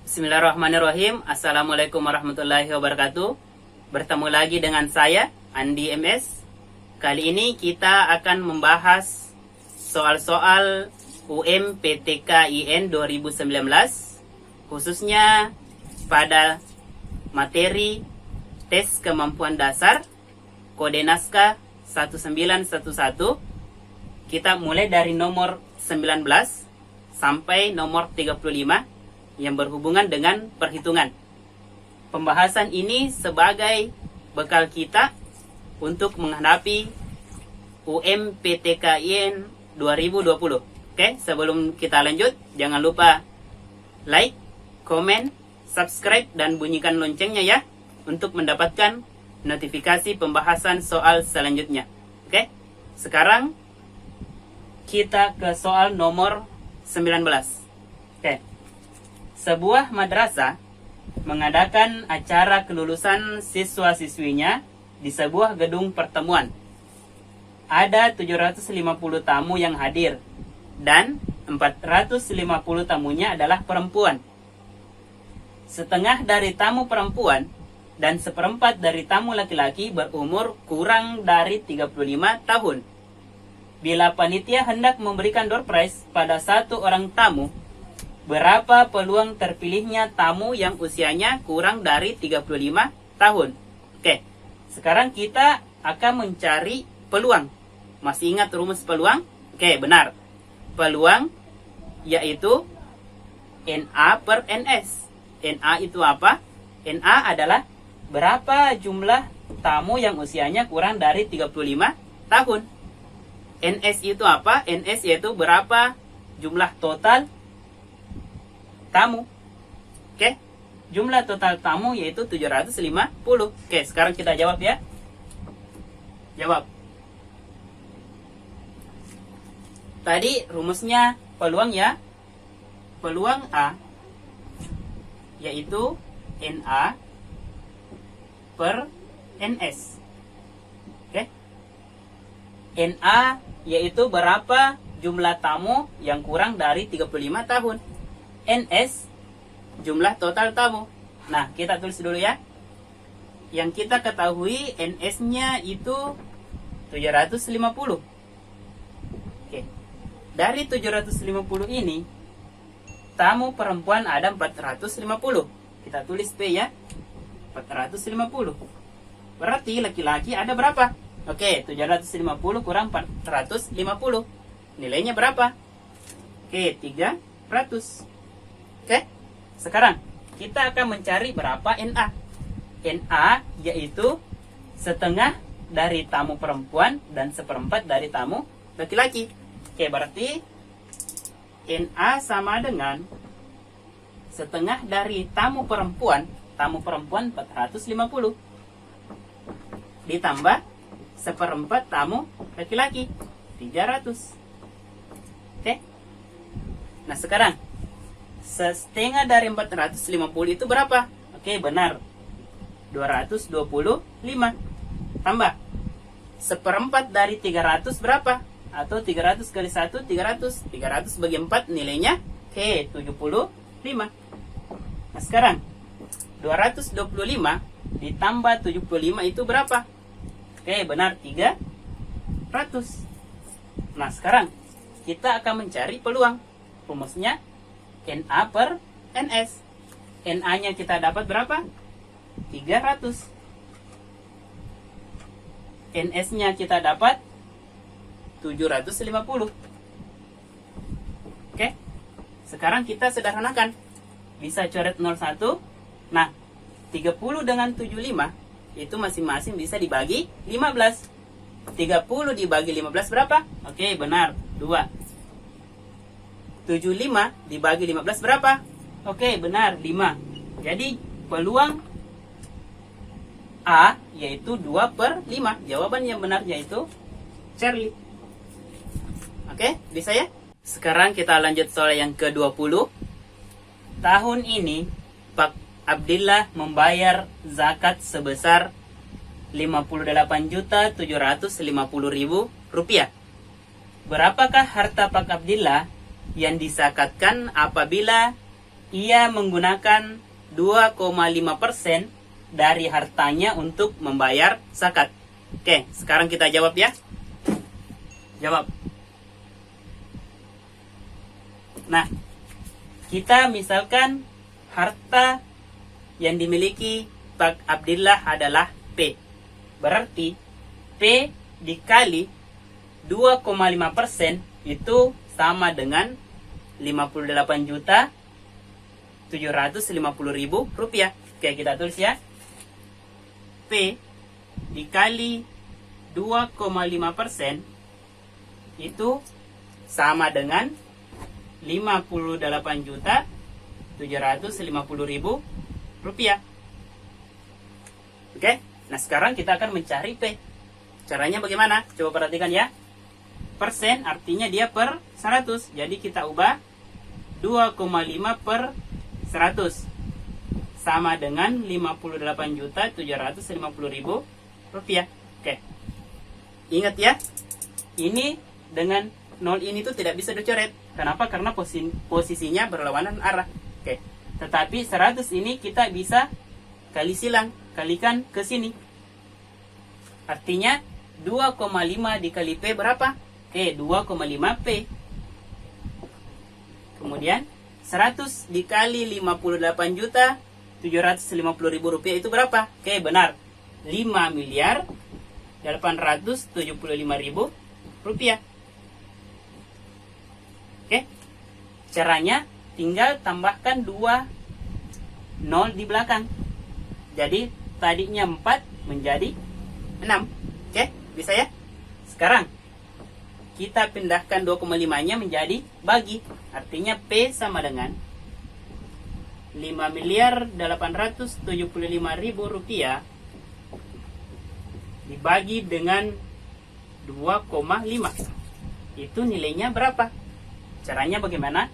Bismillahirrahmanirrahim. Assalamualaikum warahmatullahi wabarakatuh. Bertemu lagi dengan saya, Andi MS. Kali ini kita akan membahas soal-soal UMPTKIN 2019, khususnya pada materi tes kemampuan dasar kode naskah 1911. Kita mulai dari nomor 19 sampai nomor 35 yang berhubungan dengan perhitungan. Pembahasan ini sebagai bekal kita untuk menghadapi UMPTKIN 2020. Oke, sebelum kita lanjut, jangan lupa like, komen, subscribe, dan bunyikan loncengnya ya, untuk mendapatkan notifikasi pembahasan soal selanjutnya. Oke, sekarang kita ke soal nomor 19. Oke. Sebuah madrasah mengadakan acara kelulusan siswa-siswinya di sebuah gedung pertemuan. Ada 750 tamu yang hadir dan 450 tamunya adalah perempuan. Setengah dari tamu perempuan dan seperempat dari tamu laki-laki berumur kurang dari 35 tahun. Bila panitia hendak memberikan door prize pada satu orang tamu, berapa peluang terpilihnya tamu yang usianya kurang dari 35 tahun? Oke, sekarang kita akan mencari peluang. Masih ingat rumus peluang? Oke, benar. Peluang yaitu NA per NS. NA itu apa? NA adalah berapa jumlah tamu yang usianya kurang dari 35 tahun. NS itu apa? NS yaitu berapa jumlah total tamu. Oke, jumlah total tamu yaitu 750. Oke, sekarang kita jawab ya. Jawab. Tadi rumusnya peluang ya. Peluang A yaitu NA per NS. Oke. NA yaitu berapa jumlah tamu yang kurang dari 35 tahun. NS jumlah total tamu. Nah, kita tulis dulu ya. Yang kita ketahui NS-nya itu 750. Oke. Dari 750 ini, tamu perempuan ada 450. Kita tulis P ya. 450. Berarti laki-laki ada berapa? Oke, 750 kurang 450. Nilainya berapa? Oke, 300. Oke, sekarang kita akan mencari berapa NA. NA yaitu setengah dari tamu perempuan dan seperempat dari tamu laki-laki. Oke, berarti NA sama dengan setengah dari tamu perempuan 450 ditambah seperempat tamu laki-laki 300. Oke. Nah, sekarang setengah dari 450 itu berapa? Oke, benar. 225. Tambah seperempat dari 300 berapa? Atau 300 kali 1, 300. 300 bagi 4 nilainya, oke, 75. Nah, sekarang 225 ditambah 75 itu berapa? Oke, benar, 300. Nah, sekarang kita akan mencari peluang. Rumusnya NA per NS. NA-nya kita dapat berapa? 300. NS-nya kita dapat 750. Oke. Sekarang kita sederhanakan. Bisa coret 01. Nah, 30 dengan 75 itu masing-masing bisa dibagi 15. 30 dibagi 15 berapa? Oke, benar, 2. 75 dibagi 15 berapa? Oke, benar, 5. Jadi peluang A yaitu 2/5. Jawaban yang benar yaitu Charlie. Oke, bisa ya? Sekarang kita lanjut soal yang ke-20. Tahun ini Pak Abdillah membayar zakat sebesar 58.750.000 rupiah. Berapakah harta Pak Abdillah yang disakatkan apabila ia menggunakan 2,5% dari hartanya untuk membayar zakat. Oke, sekarang kita jawab ya. Jawab. Nah, kita misalkan harta yang dimiliki Pak Abdillah adalah P. Berarti P dikali 2,5% itu sama dengan 58.750.000 rupiah. Oke, kita tulis ya. P dikali 2,5% itu sama dengan 58.750.000 rupiah. Oke, nah sekarang kita akan mencari P. Caranya bagaimana? Coba perhatikan ya. Persen artinya dia per 100. Jadi kita ubah 2,5 per 100 sama dengan 58.750.000 rupiah. Oke. Ingat ya, ini dengan 0 ini tuh tidak bisa dicoret. Kenapa? Karena posisinya berlawanan arah. Oke. Tetapi 100 ini kita bisa kali silang, kalikan ke sini. Artinya 2,5 dikali P berapa? Oke, 2,5 P. Kemudian 100 dikali 58.750.000 rupiah itu berapa? Oke, benar. 5.875.000 rupiah. Oke. Caranya tinggal tambahkan 2 0 di belakang. Jadi tadinya 4 menjadi 6. Oke, bisa ya? Sekarang kita pindahkan 2,5-nya menjadi bagi. Artinya P sama dengan 5.875.000 rupiah dibagi dengan 2,5. Itu nilainya berapa? Caranya bagaimana?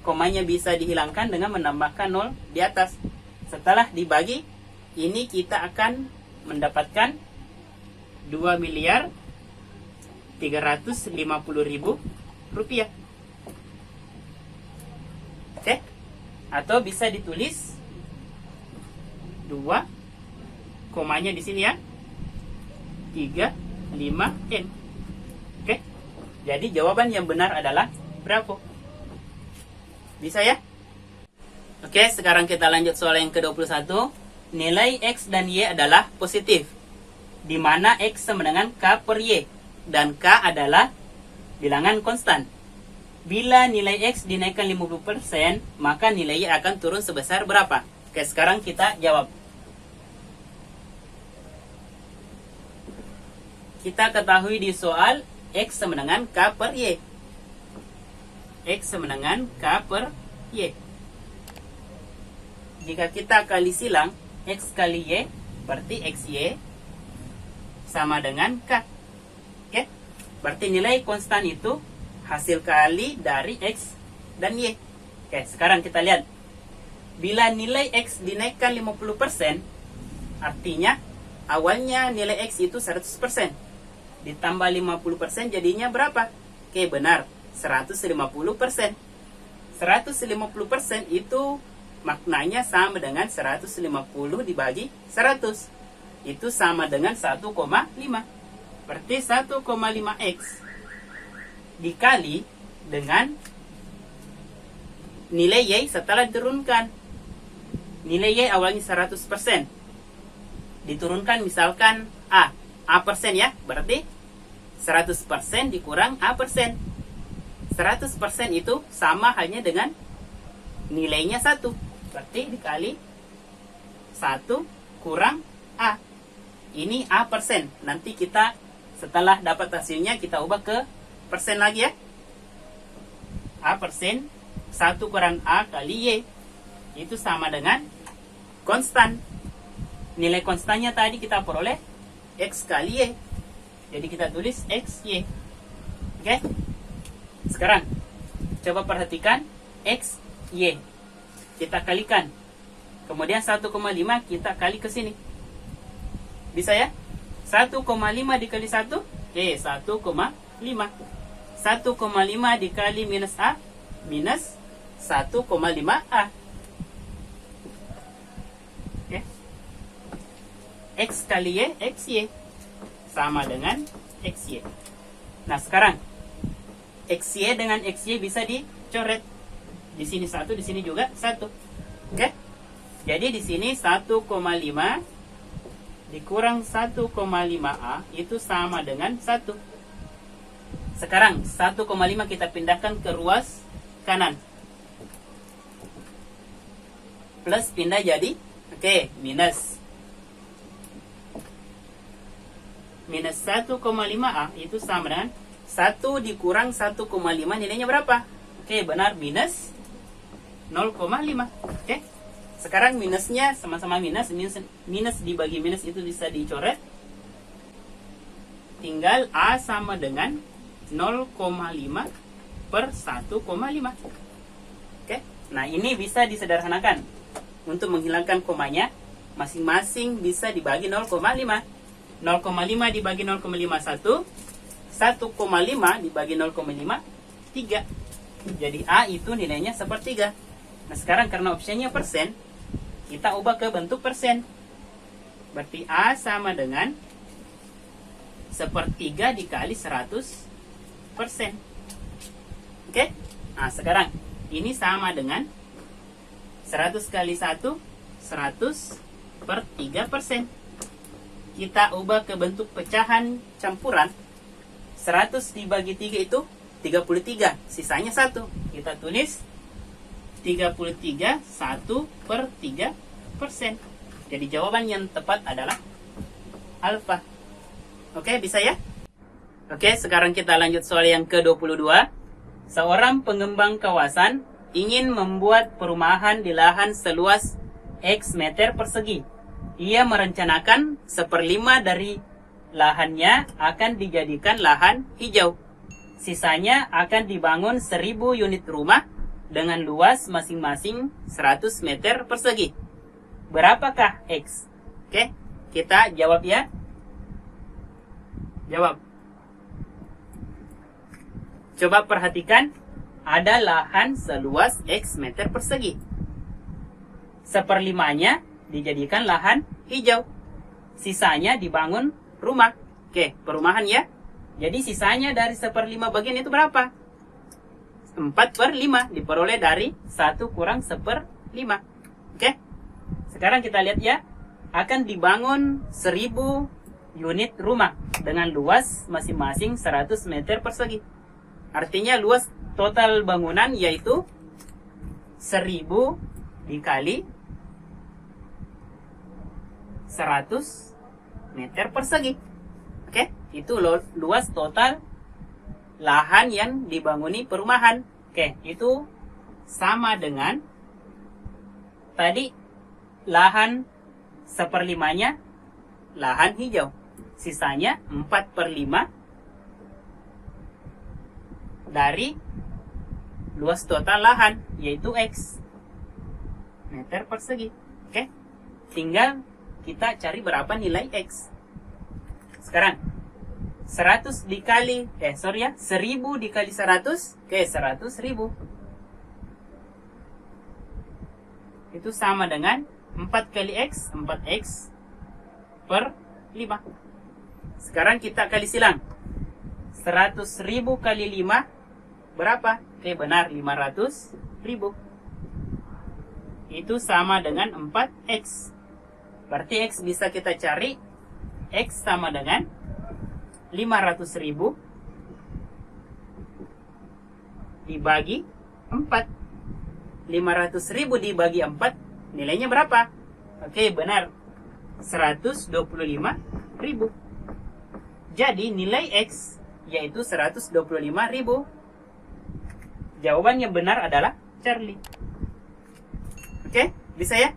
Komanya bisa dihilangkan dengan menambahkan 0 di atas. Setelah dibagi, ini kita akan mendapatkan 2.350.000 rupiah. Oke? Atau bisa ditulis 2, komanya di sini ya. 3, 5, N. Oke? Jadi jawaban yang benar adalah berapa? Bisa ya? Oke, sekarang kita lanjut soal yang ke-21. Nilai X dan Y adalah positif, di mana X sama dengan K per Y, dan K adalah bilangan konstan. Bila nilai X dinaikkan 50%, maka nilai Y akan turun sebesar berapa? Oke, sekarang kita jawab. Kita ketahui di soal X sama dengan K per Y. X sama dengan K per Y. Jika kita kali silang X kali Y, berarti XY sama dengan K. Oke? Berarti nilai konstan itu hasil kali dari X dan Y. Oke, sekarang kita lihat. Bila nilai X dinaikkan 50%, artinya awalnya nilai X itu 100%. Ditambah 50% jadinya berapa? Oke, benar. 150%. 150% itu maknanya sama dengan 150 dibagi 100. Itu sama dengan 1,5. Berarti 1,5X dikali dengan nilai Y setelah diturunkan. Nilai Y awalnya 100%. Diturunkan misalkan A persen ya. Berarti 100% dikurang A persen. 100% itu sama halnya dengan nilainya 1. Berarti dikali 1 kurang A. Ini A persen. Nanti kita setelah dapat hasilnya kita ubah ke persen lagi ya. A persen 1 kurang A kali Y. Itu sama dengan konstan. Nilai konstannya tadi kita peroleh X kali Y. Jadi kita tulis XY. Oke? Sekarang coba perhatikan X, Y. Kita kalikan. Kemudian 1,5 kita kali ke sini. Bisa ya? 1,5 dikali 1? 1,5. 1,5 dikali minus A? Minus 1,5A. X kali Y, XY. Sama dengan XY. Nah, sekarang XY dengan XY bisa dicoret. Di sini 1, di sini juga 1. Oke? Jadi di sini 1,5 dikurang 1,5A itu sama dengan 1. Sekarang 1,5 kita pindahkan ke ruas kanan. Plus pindah jadi, minus. Minus 1,5A itu sama dengan 1 dikurang 1,5 nilainya berapa? Benar, minus 0,5. Sekarang minusnya sama-sama minus. Minus dibagi minus itu bisa dicoret. Tinggal A sama dengan 0,5 per 1,5. Nah, ini bisa disederhanakan. Untuk menghilangkan komanya, masing-masing bisa dibagi 0,5. 0,5 dibagi 0,51, 1,5 dibagi 0,5, 3. Jadi A itu nilainya 1/3. Nah, sekarang karena opsinya persen, kita ubah ke bentuk persen. Berarti A sama dengan 1/3 dikali 100%. Nah, sekarang ini sama dengan 100 kali 1, 100/3%. Kita ubah ke bentuk pecahan campuran. 100 dibagi 3 itu 33, sisanya 1. Kita tulis 33 1/3%. Jadi jawaban yang tepat adalah alfa. Bisa ya? Sekarang kita lanjut soal yang ke-22. Seorang pengembang kawasan ingin membuat perumahan di lahan seluas X meter persegi. Ia merencanakan 1/5 dari lahannya akan dijadikan lahan hijau. Sisanya akan dibangun 1000 unit rumah dengan luas masing-masing 100 meter persegi. Berapakah X? Kita jawab ya. Jawab. Coba perhatikan, ada lahan seluas X meter persegi. 1/5-nya dijadikan lahan hijau. Sisanya dibangun rumah. Perumahan ya. Jadi sisanya dari 1/5 bagian itu berapa? 4/5 diperoleh dari 1 kurang 1/5. Sekarang kita lihat ya. Akan dibangun 1000 unit rumah dengan luas masing-masing 100 meter persegi. Artinya luas total bangunan yaitu 1000 dikali 100 meter persegi. Itu luas total lahan yang dibanguni perumahan. Itu sama dengan tadi lahan 1/5-nya lahan hijau. Sisanya 4/5 dari luas total lahan yaitu X meter persegi. Tinggal kita cari berapa nilai X. Sekarang 100 dikali 1000 dikali 100, 100.000. Itu sama dengan 4 kali X, 4X per 5. Sekarang kita kali silang. 100.000 kali 5 berapa? Benar, 500.000. Itu sama dengan 4X. Berarti X bisa kita cari. X sama dengan 500.000 dibagi 4. 500.000 dibagi 4 nilainya berapa? Benar, 125.000. Jadi nilai X yaitu 125.000. Jawaban yang benar adalah Charlie. Bisa ya?